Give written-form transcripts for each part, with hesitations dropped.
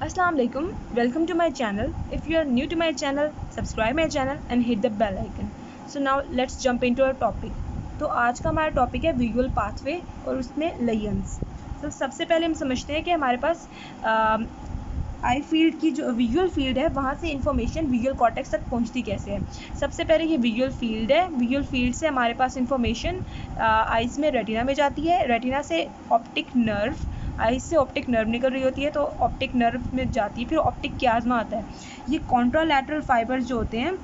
Assalamu alaikum. Welcome to my channel. If you are new to my channel, subscribe my channel and hit the bell icon. So now let's jump into our topic. तो आज का हमारा topic है visual pathway और उसमें लेयंस। तो सबसे पहले हम समझते हैं कि हमारे पास आई फील्ड की जो विजुअल फील्ड है वहाँ से इंफॉर्मेशन विजुअल कॉर्टेक्स तक पहुँचती कैसे है। सबसे पहले ये विजुअल फील्ड है। विजुअल फील्ड से हमारे पास इंफॉर्मेशन आइज़ में रेटिना में जाती है। रेटिना से ऑप्टिक नर्व, आइज से ऑप्टिक नर्व निकल रही होती है तो ऑप्टिक नर्व में जाती है। फिर ऑप्टिक क्याज्मा आता है। ये कॉन्ट्रालैटरल फाइबर्स जो होते हैं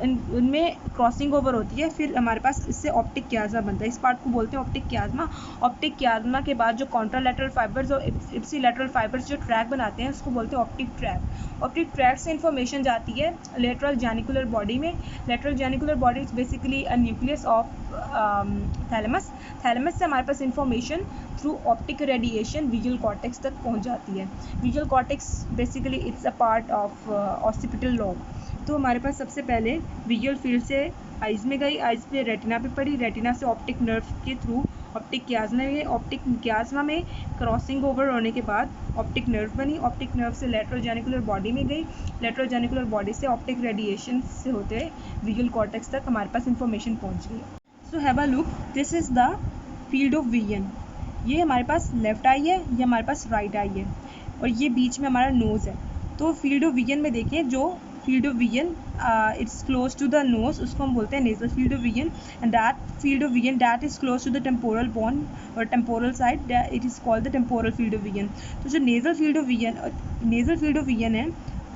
उनमें क्रॉसिंग ओवर होती है। फिर हमारे पास इससे ऑप्टिक क्याज्मा बनता है। इस पार्ट को बोलते हैं ऑप्टिक क्याज्मा। ऑप्टिक क्याज्मा के बाद जो कॉन्ट्रालैटरल फाइबर्स और इप्सिलैटरल फाइबर्स जो ट्रैक बनाते हैं उसको बोलते हैं ऑप्टिक ट्रैक। ऑप्टिक ट्रैक से इंफॉर्मेशन जाती है लेटरल जेनिकुलर बॉडी में। Lateral geniculate body is basically a nucleus of thalamus. Thalamus से हमारे पास information through optic radiation visual cortex तक पहुंच जाती है। Visual cortex basically it's a part of occipital lobe. तो हमारे पास सबसे पहले विजुअल फील्ड से आइज़ में गई, आइज़ पे रेटिना पे पड़ी, रेटिना से ऑप्टिक नर्व के थ्रू ऑप्टिक क्याज्मा में गई। ऑप्टिक क्याज्मा में क्रॉसिंग ओवर होने के बाद ऑप्टिक नर्व बनी। ऑप्टिक नर्व से लेटरल जेनिकुलर बॉडी में गई। लेटरल जेनिकुलर बॉडी से ऑप्टिक रेडिएशन से होते हुए विजुअल कॉर्टेक्स तक हमारे पास इंफॉर्मेशन पहुंच गई। So have a look, this is the field of vision. ये हमारे पास लेफ्ट आई है, ये हमारे पास राइट आई है और ये बीच में हमारा नोज़ है। तो फील्ड ऑफ विजन में देखें, जो field of vision it's close to the nose, उसको हम बोलते हैं nasal field of vision. And that field of vision that is close to the temporal bone और temporal side, it is called the temporal field of vision. तो जो nasal field of vision है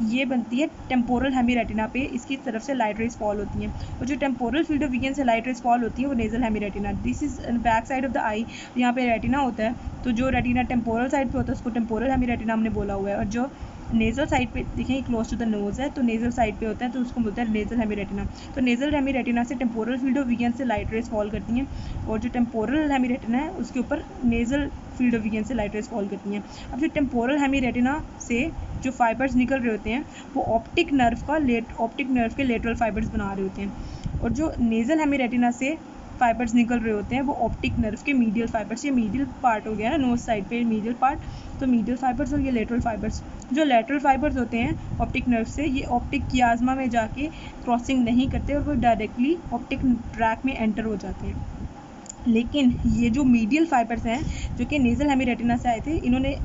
ये बनती है टेम्पोरल हेमीरेटिना पे। इसकी तरफ से लाइट रेज फॉल होती हैं और जो टेम्पोरल फील्ड ऑफ विजन से लाइट रेज फॉल होती है वो nasal hemiretina. This is back side of the eye. यहाँ पे रेटिना होता है, तो जो रेटिना टेम्पोरल साइड पे होता है उसको टेम्पोरल हेमीरेटिना हमने बोला हुआ है। और जो नेजल साइड पे देखें क्लोज टू द नोज है, तो नेजल साइड पे होता है तो उसको बोलते हैं नेजल हेमीरेटिना। तो नेजल हेमीरेटिना से टेम्पोरल फील्ड ऑफ विजन से लाइट रेज फॉल करती हैं और जो टेम्पोरल हेमीरेटिना है उसके ऊपर नेजल फील्ड ऑफ विजन से लाइट रेज फॉल करती हैं। अब जो टेम्पोरल हेमीरेटिना से जो फाइबर्स निकल रहे होते हैं वो ऑप्टिक नर्व के लेटरल फाइबर्स बना रहे होते हैं। और जो नेजल हेमीरेटिना से फाइबर्स निकल रहे होते हैं वो ऑप्टिक नर्व के मीडियल फाइबर्स। ये मीडियल पार्ट हो गया ना, नोज साइड पे मीडियल पार्ट, तो मीडियल फाइबर्स और ये लेटरल फाइबर्स। जो लेटरल फाइबर्स होते हैं ऑप्टिक नर्व से, ये ऑप्टिक क्याज्मा में जाके क्रॉसिंग नहीं करते और वो डायरेक्टली ऑप्टिक ट्रैक में एंटर हो जाते हैं। लेकिन ये जो मीडियल फाइबर्स हैं जो कि नेजल हेमीरेटिना से आए थे, इन्होंने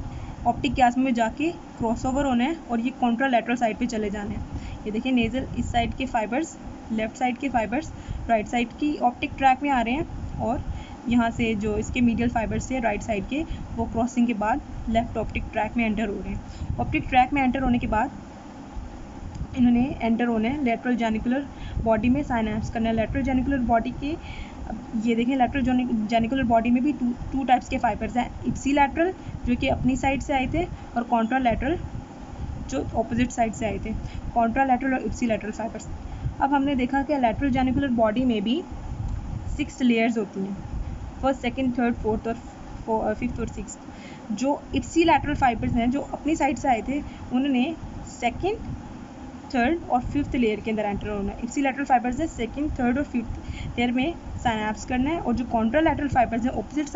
ऑप्टिक क्याज्मा में जाके क्रॉसओवर होना है और ये कॉन्ट्रालैटरल साइड पे चले जाने हैं। ये देखिए नेजल इस साइड के फाइबर्स, लेफ्ट साइड के फाइबर्स राइट साइड की ऑप्टिक ट्रैक में आ रहे हैं और यहाँ से जो इसके मीडियल फाइबर्स थे राइट साइड के, वो क्रॉसिंग के बाद लेफ्ट ऑप्टिक ट्रैक में एंटर हो रहे हैं। ऑप्टिक ट्रैक में एंटर होने के बाद इन्होंने एंटर होना है लेटरल जेनिकुलर बॉडी में, साइनैप्स करना है लेटरल जेनिकुलर बॉडी के। ये देखें लेटरल जेनिकुलर बॉडी में भी टू टाइप्स के फाइबर्स हैं, इप्सिलैटरल जो कि अपनी साइड से आए थे और कॉन्ट्रालैटरल जो ऑपोजिट साइड से आए थे। कॉन्ट्रालैटरल और इप्सिलैटरल फाइबर्स। अब हमने देखा कि लेटरल जेनिकुलर बॉडी में भी 6 लेयर्स होती हैं, फर्स्ट, सेकंड, थर्ड, फोर्थ और फिफ्थ और सिक्स्थ। जो इप्सिलैटरल फाइबर्स हैं जो अपनी साइड से आए थे उन्होंने सेकंड, थर्ड और फिफ्थ लेयर के अंदर एंटर होना है। इप्सिलैटरल फाइबर्स है सेकंड, थर्ड और फिफ्थ लेयर में साइनैप्स करना है। और जो कॉन्ट्रालैटरल फाइबर्स हैं ऑपोजिट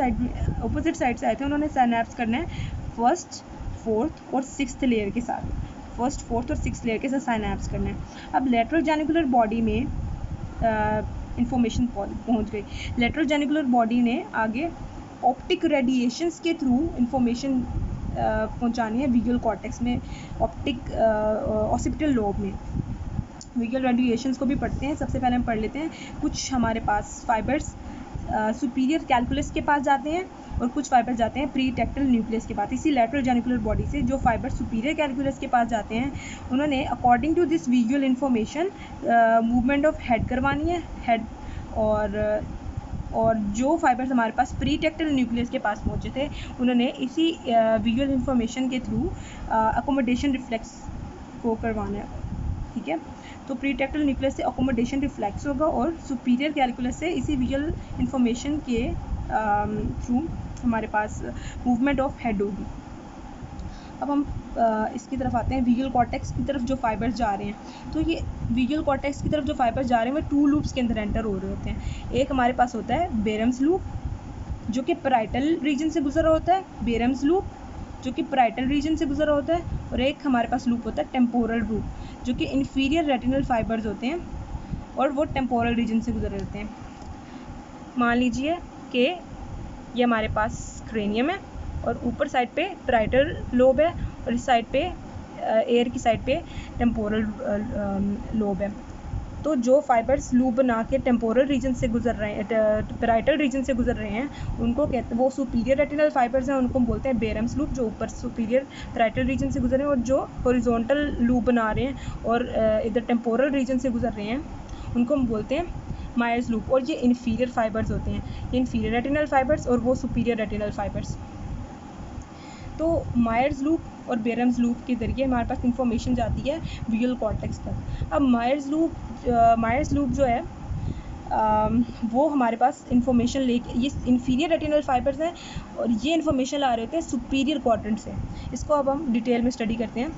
साइड से आए थे उन्होंने साइनैप्स करना है फर्स्ट, फोर्थ और सिक्स्थ लेयर के साथ। फर्स्ट, फोर्थ और सिक्स्थ लेयर के साथ साइनैप्स करना है। अब लेटरल जेनिकुलर बॉडी में इंफॉर्मेशन पहुंच गई। लेटरल जेनिकुलर बॉडी ने आगे ऑप्टिक रेडिएशंस के थ्रू इंफॉर्मेशन पहुंचानी है विजुअल कॉर्टेक्स में, ऑप्टिक ऑक्सीपिटल लोब में। विजुअल रेडिएशंस को भी पढ़ते हैं। सबसे पहले हम पढ़ लेते हैं कुछ हमारे पास फाइबर्स सुपीरियर कैलकुलस के पास जाते हैं और कुछ फाइबर जाते हैं प्री टेक्टल न्यूक्लियस के पास। इसी लेटरल जेनिकुलर बॉडी से जो फाइबर सुपीरियर कैलकुलस के पास जाते हैं उन्होंने according to this visual information movement of head करवानी है, हेड। और जो फाइबर्स हमारे पास प्री टेक्टल न्यूक्लियस के पास पहुँचे थे उन्होंने इसी विजुअल इन्फॉर्मेशन के थ्रू अकोमोडेशन रिफ्लेक्स को करवाना है। ठीक है, तो प्री टेक्टल न्यूक्लियस से अकोमोडेशन रिफ्लेक्स होगा और सुपीरियर कैलकुलस से इसी विजुअल इन्फॉर्मेशन के थ्रू हमारे पास मूवमेंट ऑफ हेड होगी। अब हम इसकी तरफ आते हैं विजुअल कॉर्टेक्स की तरफ जो फाइबर्स जा रहे हैं। तो ये विजुअल कॉर्टेक्स की तरफ जो फाइबर्स जा रहे हैं वो 2 लूप्स के अंदर एंटर हो रहे होते हैं। एक हमारे पास होता है बेरम्स लूप जो कि पैराइटल रीजन से गुजर रहा होता है, बेरम्स लूप। जो कि पैराइटल रीजन से गुजर होता है, और एक हमारे पास लूप होता है टेम्पोरल लूप जो कि इन्फीरियर रेटिनल फाइबर्स होते हैं और वो टेम्पोरल रीजन से गुजर होते हैं। मान लीजिए कि ये हमारे पास क्रेनियम है और ऊपर साइड पे पैराइटल लोब है और इस साइड पे एयर की साइड पे टेम्पोरल लोब है। तो जो फाइबर्स लूप बना के टेम्पोरल रीजन से गुजर रहे हैं, पैराइटल रीजन से गुजर रहे हैं, उनको कहते हैं, वो सुपीरियर रेटिनल फाइबर्स हैं, उनको बोलते हैं बेरम्स लूप, जो ऊपर सुपीरियर पैराइटल रीजन से गुजर रहे हैं, और जो हॉरिजॉन्टल लूप बना रहे हैं और इधर टेम्पोरल रीजन से गुजर रहे हैं, उनको हम बोलते हैं मायर्स लूप। और ये इन्फीरियर फाइबर्स होते हैं, ये इन्फीरियर रेटिनल फाइबर्स और वो सुपीरियर रेटिनल फाइबर्स। तो मायर्स लूप और बेरम्स लूप के ज़रिए हमारे पास इंफॉर्मेशन जाती है विजुअल कॉर्टेक्स तक। अब मायर्स लूप जो है वो हमारे पास इंफॉर्मेशन लेके, ये इन्फीरियर रेटिनल फाइबर्स हैं और ये इंफॉर्मेशन ला रहे होते हैं सुपीरियर क्वाड्रेंट से। इसको अब हम डिटेल में स्टडी करते हैं।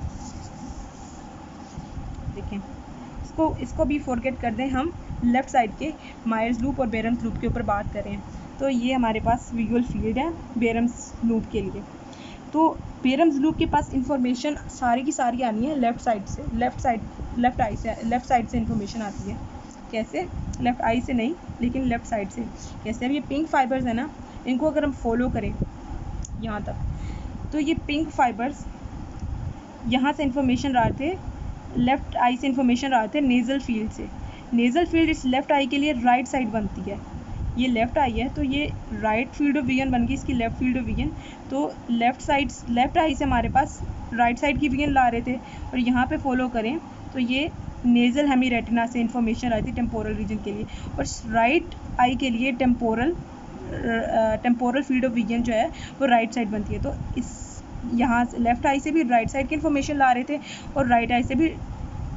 देखें, इसको भी फॉरगेट कर दें, हम लेफ़्ट साइड के मायर्स लूप और बेरम्स लूप के ऊपर बात करें। तो ये हमारे पास विजुअल फील्ड है बेरम्स लूप के लिए। तो बेरम्स लूप के पास इंफॉर्मेशन सारी की सारी आनी है लेफ़्ट साइड से, लेफ़्ट साइड से इंफॉर्मेशन आती है। कैसे? लेफ़्ट आई से नहीं, लेकिन लेफ़्ट साइड से। कैसे? अब ये पिंक फाइबर्स है ना, इनको अगर हम फॉलो करें यहाँ तक, तो ये पिंक फाइबर्स यहाँ से इंफॉर्मेशन आ रहे थे, लेफ़्ट आई से इंफॉर्मेशन आ रहे थे नेज़ल फील्ड से। नेज़ल फील्ड इस लेफ़्ट आई के लिए राइट साइड बनती है। ये लेफ़्ट आई है तो ये राइट फील्ड ऑफ विजन बन गई, इसकी लेफ़्ट फील्ड ऑफ विजन। तो लेफ़्ट आई से हमारे पास राइट साइड की विजन ला रहे थे, और यहाँ पे फॉलो करें तो ये नेज़ल हेमी रेटिना से इंफॉर्मेशन आई थी टेम्पोरल रीजन के लिए, और राइट आई के लिए टेम्पोरल फील्ड ऑफ विजन जो है वो राइट साइड बनती है। तो इस यहाँ से लेफ़्ट आई से भी राइट साइड की इन्फॉर्मेशन ला रहे थे और राइट आई से भी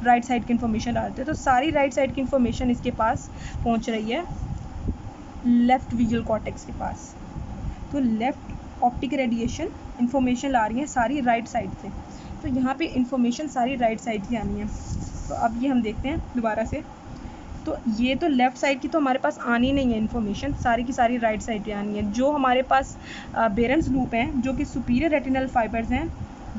राइट साइड की इन्फॉर्मेशन ला रहे थे। तो सारी राइट साइड की इन्फॉर्मेशन इसके पास पहुँच रही है लेफ़्ट विजुअल कॉर्टेक्स के पास। तो लेफ़्ट ऑप्टिक रेडिएशन इन्फॉर्मेशन ला रही है सारी राइट साइड से। तो यहाँ पे इन्फॉर्मेशन सारी राइट साइड की आनी है। तो अब ये हम देखते हैं दोबारा से। तो ये तो लेफ़्ट साइड की तो हमारे पास आनी नहीं है इन्फॉर्मेशन, सारी की सारी राइट साइड की आनी है। जो हमारे पास बेरम्स लूप हैं, जो कि सुपीरियर रेटिनल फाइबर्स हैं,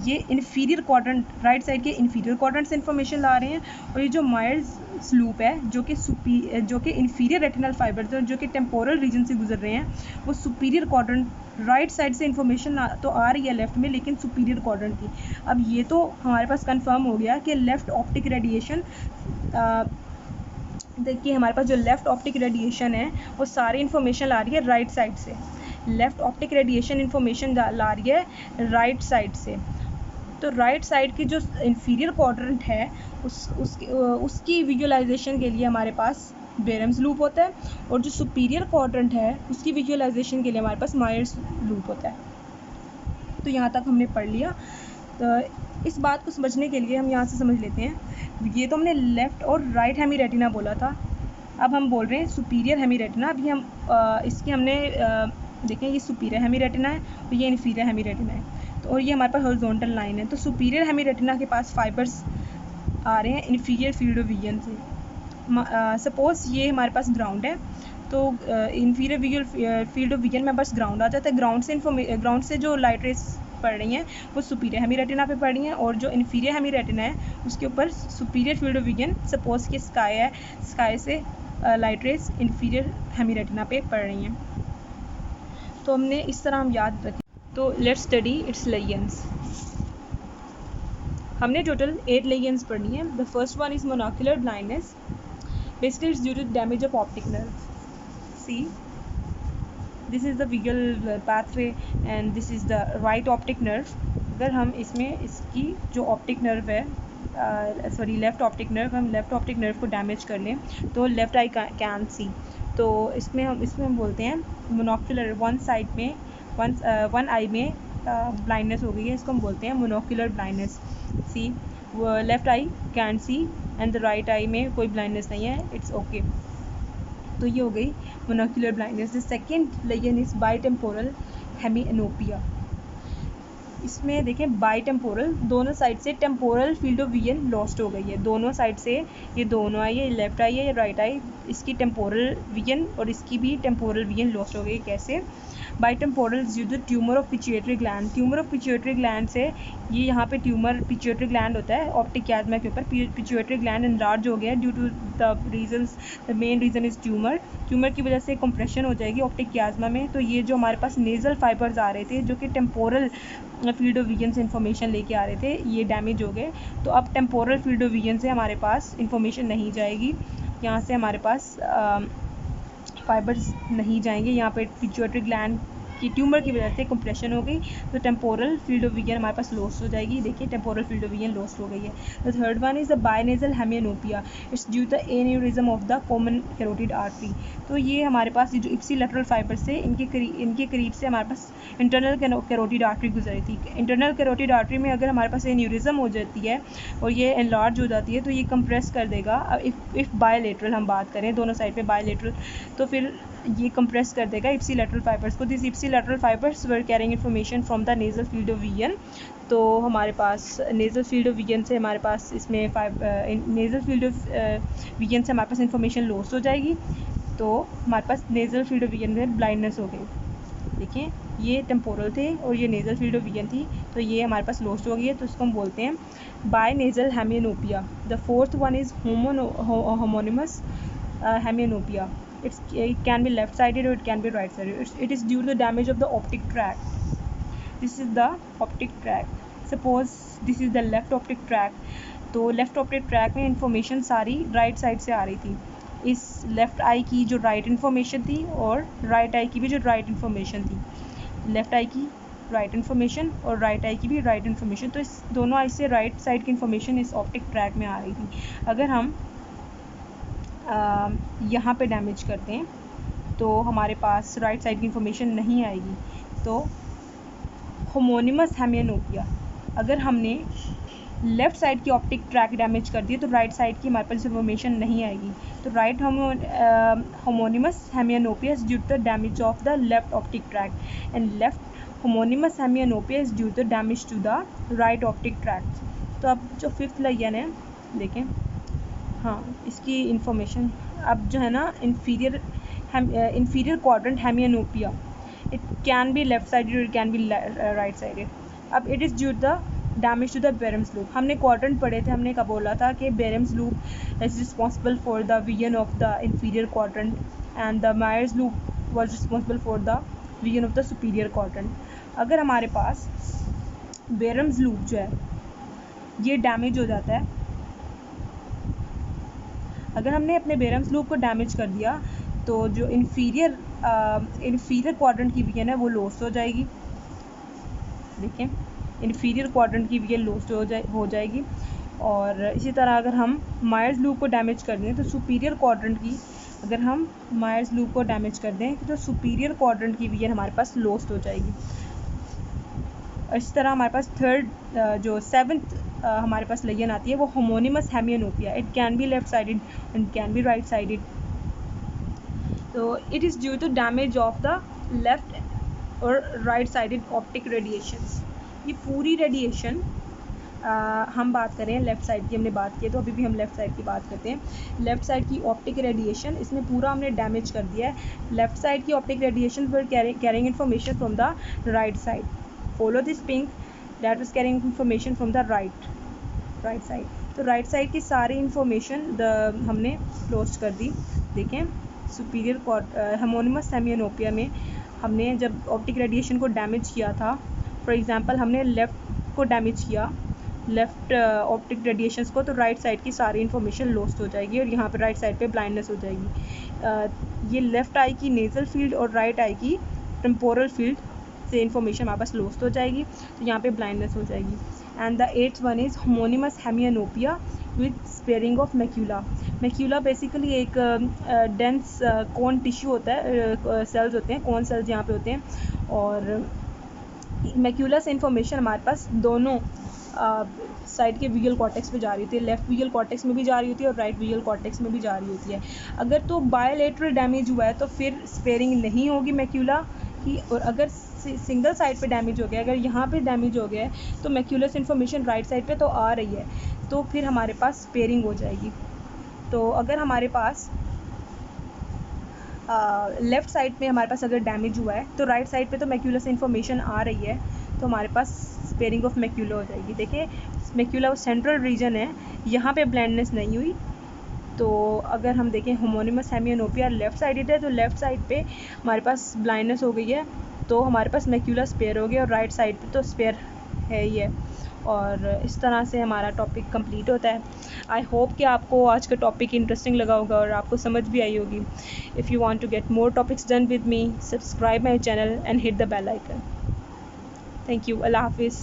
ये इन्फीरियर क्वाड्रेंट, राइट साइड के इन्फीरियर क्वाड्रेंट से इन्फॉर्मेशन ला रहे हैं। और ये जो मायर्स लूप है, जो कि इन्फीरियर रेटिनल फाइबर्स हैं, जो कि टेम्पोरल रीजन से गुजर रहे हैं, वो सुपीरियर क्वाड्रेंट राइट साइड से इन्फॉर्मेशन तो आ रही है लेफ़्ट में, लेकिन सुपीरियर क्वाड्रेंट की। अब ये तो हमारे पास कंफर्म हो गया कि लेफ़्ट ऑप्टिक रेडिएशन, देखिए हमारे पास जो लेफ़्ट ऑप्टिक रेडिएशन है वो सारी इन्फॉर्मेशन ला रही है राइट साइड से। लेफ़्ट ऑप्टिक रेडिएशन इन्फॉर्मेशन ला रही है राइट साइड से। तो राइट साइड की जो इन्फीरियर क्वाड्रेंट है उसकी विजुअलाइजेशन के लिए हमारे पास बेरम्स लूप होता है, और जो सुपीरियर क्वाड्रेंट है उसकी विजुअलाइजेशन के लिए हमारे पास मायर्स लूप होता है। तो यहाँ तक हमने पढ़ लिया। तो इस बात को समझने के लिए हम यहाँ से समझ लेते हैं, ये तो हमने लेफ़्ट और राइट हेमी रेटिना बोला था, अब हम बोल रहे हैं सुपीरियर हेमी रेटिना। अभी हम इसकी हमने देखें, ये सुपीरियर हेमी रेटिना है और ये इन्फीरियर हेमी रेटिना है। तो और ये हमारे पास हॉरिजॉन्टल लाइन है। तो सुपीरियर हेमी रेटिना के पास फाइबर्स आ रहे हैं इन्फीरियर फील्ड ऑफ विजन से। सपोज़ ये हमारे पास ग्राउंड है, तो inferior visual field of vision में बस ग्राउंड आ जाता है। ग्राउंड से जो लाइट रेस पड़ रही हैं वो सुपीरियर हेमी रेटिना पे पड़ रही हैं, और जो इन्फीरियर हेमी रेटिना है उसके ऊपर superior field of vision, suppose कि स्काई है, स्काई से light rays inferior hemi retina पे पड़ रही हैं। तो हमने इस तरह हम याद रखें। तो लेट्स स्टडी इट्स लेजेंड्स। हमने टोटल 8 लेजेंड्स पढ़नी है। The first one is monocular blindness, basically it's due to damage of optic nerve. See, this is the visual pathway and this is the right optic nerve. अगर हम इसमें इसकी जो optic nerve है, left optic nerve, हम left optic nerve को damage कर लें तो लेफ़्ट आई कैन सी। तो इसमें हम बोलते हैं मोनोक्यूलर, वन आई में ब्लाइंडनेस हो गई है, इसको हम बोलते हैं monocular blindness. See, left eye can see and the right eye में कोई ब्लाइंडनेस नहीं है, इट्स ओके। तो ये हो गई monocular blindness. The second lesion is bitemporal hemianopia. इसमें देखें बाई टेम्पोरल, दोनों साइड से temporal field of vision lost हो गई है। दोनों साइड से ये दोनों आई है, लेफ्ट आई है, राइट आई, इसकी टेम्पोरल विजन और इसकी भी टेम्पोरल विजन लॉस्ट हो गई। कैसे? Bitemporal due to tumour of pituitary gland. Tumour of pituitary gland से ये यहाँ पे ट्यूमर पिट्यूटरी ग्लैंड होता है ऑप्टिक कियाज्मा के ऊपर, पिट्यूटरी ग्लैंड एनलार्ज हो गया due to the reasons, the main reason is tumour. Tumour की वजह से कंप्रेशन हो जाएगी ऑप्टिक कियाज्मा में। तो ये जो हमारे पास नेज़ल फाइबर्स आ रहे थे जो कि टेम्पोरल फील्ड ऑफ विजन से इंफॉर्मेशन लेके आ रहे थे, ये डैमेज हो गए। तो अब टेम्पोरल फील्ड ऑफ विजन से हमारे पास इंफॉर्मेशन नहीं जाएगी, यहाँ से हमारे पास फाइबर्स नहीं जाएंगे। यहाँ पे पिट्यूटरी ग्लैंड की ट्यूमर की वजह से कंप्रेशन हो गई, तो टेम्पोरल फील्ड ऑफ विजन हमारे पास लॉस्ट हो जाएगी। देखिए temporal field of vision lost हो गई है। The third one is the binasal hemianopia, it's due the aneurysm of the common carotid artery. तो ये हमारे पास ये जो इप्सिलैटरल फाइबर से इनके करीब से हमारे पास इंटरनल कैरोटिड आर्टरी गुजरी थी। इंटरनल कैरोटिड आर्टरी में अगर हमारे पास एन्यूरिज्म हो जाती है और ये एनलार्ज हो जाती है तो ये कंप्रेस कर देगा। इफ़ बायलेटरल हम बात करें, दोनों साइड पे बायलेटरल, तो फिर ये कंप्रेस कर देगा इप्सिलैटरल फाइबर्स को। This ipsilateral fibres were carrying information from the nasal field of vision. तो हमारे पास नेजल फील्ड ऑफ विजन से हमारे पास इसमें नेजल फील्ड ऑफ विजन से हमारे पास इंफॉर्मेशन लॉस हो जाएगी, तो हमारे पास नेजल फील्ड ऑफ विजन में ब्लाइंडनेस हो गई। देखिए ये टेम्पोरल थे और ये नेजल फील्ड ऑफ विजन थी, तो ये हमारे पास लॉस्ट हो गई है, तो इसको हम बोलते हैं binasal hemianopia. The fourth one is homonymous hemianopia. It can be left sided or it can be right sided. It is due to the damage of the optic tract. This is the optic tract. Suppose this is the left optic tract. तो left optic track में information सारी right side से आ रही थी। इस left आई की जो right information थी और राइट आई की भी जो राइट इन्फॉर्मेशन थी, लेफ़्ट आई की राइट इन्फॉर्मेशन और राइट आई की भी राइट इन्फॉर्मेशन, तो इस दोनों आई से राइट साइड की इन्फॉर्मेशन इस ऑप्टिक ट्रैक में आ रही थी। अगर हम यहाँ पे डैमेज करते हैं तो हमारे पास राइट साइड की इंफॉर्मेशन नहीं आएगी। तो होमोनिमस हेमियोनोपिया, अगर हमने लेफ़्ट साइड की ऑप्टिक ट्रैक डैमेज कर दी तो राइट साइड की हमारे पास इंफॉर्मेशन नहीं आएगी। तो right homonymous hemianopia is due to the damage of the left optic tract and left homonymous hemianopia is due to damage to the right optic tract. तो अब जो फिफ्थ लेजन है देखें, हाँ इसकी इंफॉर्मेशन अब जो है ना, inferior quadrant hemianopia, it can be left sided or it can be right sided. अब it is due to the damage to the Baram's loop. हमने quadrant पढ़े थे, हमने क्या बोला था कि Baram's loop is responsible for the vision of the inferior quadrant and the Myers loop was responsible for the vision of the superior quadrant. अगर हमारे पास Baram's loop जो है ये डैमेज हो जाता है, अगर हमने अपने बेरम्स लूप को डैमेज कर दिया तो जो इन्फीरियर क्वाड्रेंट की विजन है वो लॉस्ट हो जाएगी। देखें इन्फीरियर क्वाड्रेंट की विजन लॉस्ट हो जाएगी। और इसी तरह अगर हम मायर्स लूप को डैमेज कर दें तो सुपीरियर क्वाड्रेंट की, अगर हम मायर्स लूप को डैमेज कर दें तो सुपीरियर क्वाड्रेंट की विजन हमारे पास लॉस्ट हो जाएगी। इसी तरह हमारे पास थर्ड जो सेवन्थ हमारे पास लेजन आती है वो homonymous hemianopia. It can be left sided and can be right sided. तो it is due to damage of the left और राइट साइडेड ऑप्टिक रेडिएशंस। ये पूरी रेडिएशन हम बात करें लेफ़्ट साइड की, हमने बात की तो अभी भी हम लेफ़्ट साइड की बात करते हैं। लेफ़्ट साइड की ऑप्टिक रेडिएशन इसमें पूरा हमने डैमेज कर दिया है। लेफ़्ट साइड की ऑप्टिक रेडिएशन पर carrying information from the right side. Follow this pink that was carrying information from the right side. तो राइट साइड की सारी इंफॉर्मेशन हमने क्लोज कर दी। देखें सुपीरियर होमोनिमस हेमियोनोपिया में हमने जब ऑप्टिक रेडिएशन को डैमेज किया था, फॉर एग्जांपल हमने लेफ़्ट को डैमेज किया, लेफ़्ट ऑप्टिक रेडिएशंस को, तो राइट साइड की सारी इंफॉर्मेशन लॉस्ट हो जाएगी और यहाँ पर राइट साइड पे ब्लाइंडनेस हो जाएगी। ये लेफ़्ट आई की नेज़ल फील्ड और राइट आई की टेम्पोरल फील्ड से इंफॉर्मेशन हमारे पास लॉस्ट हो जाएगी, तो यहाँ पे ब्लाइंडनेस हो जाएगी। And the eighth one is homonymous hemianopia with sparing of macula. Macula basically एक डेंस कोन टिश्यू होता है, सेल्स होते हैं, कोन सेल्स यहाँ पे होते हैं, और मैक्यूला से इंफॉर्मेशन हमारे पास दोनों साइड के विजुअल कॉर्टेक्स में जा रही होती है। लेफ्ट विजुअल कॉर्टेक्स में भी जा रही होती है और राइट विजुअल कॉर्टेक्स में भी जा रही होती है। अगर तो बायलेटरल डैमेज हुआ है तो फिर स्पेयरिंग नहीं होगी मैक्यूला कि और अगर सिंगल साइड पे डैमेज हो गया, अगर यहाँ पे डैमेज हो गया है तो मैक्यूलस इन्फॉर्मेशन राइट साइड पे तो आ रही है, तो फिर हमारे पास स्पेयरिंग हो जाएगी। तो अगर हमारे पास लेफ़्ट साइड में हमारे पास अगर डैमेज हुआ है तो राइट साइड पे तो मैक्यूलस इन्फॉर्मेशन आ रही है, तो हमारे पास स्पेयरिंग ऑफ मैक्यूला हो जाएगी। देखिए मैक्यूला सेंट्रल रीजन है, यहाँ पे ब्लाइंडनेस नहीं हुई। तो अगर हम देखें होमोनिमस हेमियोनोपिया लेफ़्ट साइडेड है, तो लेफ़्ट साइड पे हमारे पास ब्लाइंडनेस हो गई है, तो हमारे पास मैक्यूला स्पेयर हो गया, और राइट साइड पे तो स्पेयर है ही है। और इस तरह से हमारा टॉपिक कंप्लीट होता है। आई होप कि आपको आज का टॉपिक इंटरेस्टिंग लगा होगा और आपको समझ भी आई होगी। If you want to get more topics done with me, subscribe my channel and hit the bell icon. Thank you. Allah हाफिज़।